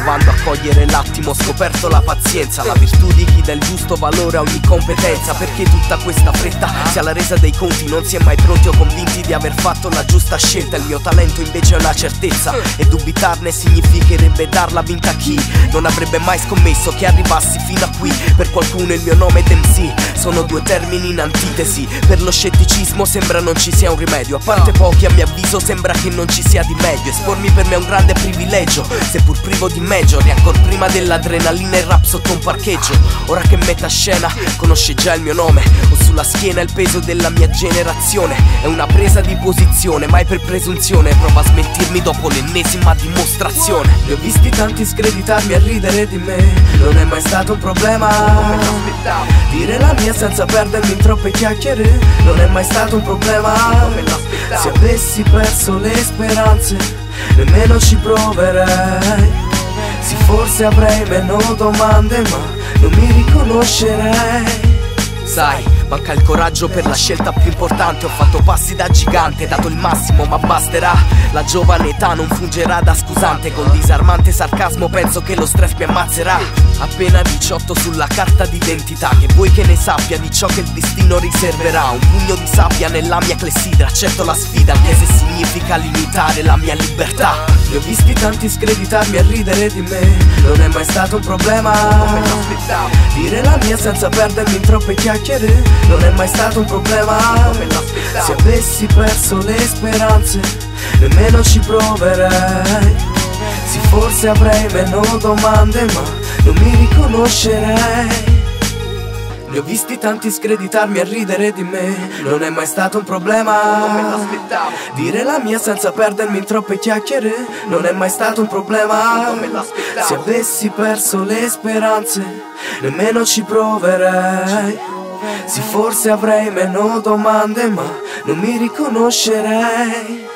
provando a cogliere l'attimo ho scoperto la pazienza, la virtù di chi dà il giusto valore a ogni competenza. Perché tutta questa fretta sia la resa dei conti, non si è mai pronti o convinti di aver fatto la giusta scelta. Il mio talento invece è una certezza e dubitarne significherebbe darla vinta a chi non avrebbe mai scommesso che arrivassi fino a qui. Per qualcuno il mio nome ed MC sono due termini in antitesi. Per lo scetticismo sembra non ci sia un rimedio, a parte pochi a mio avviso sembra che non ci sia di meglio. Espormi per me è un grande privilegio, seppur privo di major, e ancor prima dell'adrenalina il rap sotto un parcheggio. Ora che metà scena conosce già il mio nome, ho sulla schiena il peso della mia generazione. È una presa di posizione, mai per presunzione, prova a smentirmi dopo l'ennesima dimostrazione. Li ho visti tanti screditarmi e ridere di me, non è mai stato un problema come l'aspettavo. Dire la mia senza perdermi in troppe chiacchiere non è mai stato un problema come l'aspettavo. Se avessi perso le speranze nemmeno ci proverei. Sì, forse avrei meno domande ma non mi riconoscerei. Sai, manca il coraggio per la scelta più importante. Ho fatto passi da gigante, dato il massimo ma basterà. La giovane età non fungerà da scusante. Con disarmante sarcasmo penso che lo stress mi ammazzerà. Appena 18 sulla carta d'identità, che vuoi che ne sappia di ciò che il destino riserverà. Un pugno di sabbia nella mia clessidra, accetto la sfida anche se significa limitare la mia libertà. Li ho visti tanti screditarmi e ridere di me, non è mai stato un problema come l'aspettavo. Dire la mia senza perdermi in troppe chiacchiere non è mai stato un problema come l'aspettavo. Se avessi perso le speranze nemmeno ci proverei. Sì, forse avrei meno domande ma non mi riconoscerei. Li ho visti tanti screditarmi e ridere di me, non è mai stato un problema come l'aspettavo. Dire la mia senza perdermi in troppe chiacchiere non è mai stato un problema come l'aspettavo. Se avessi perso le speranze nemmeno ci proverei. Sì, forse avrei meno domande ma non mi riconoscerei.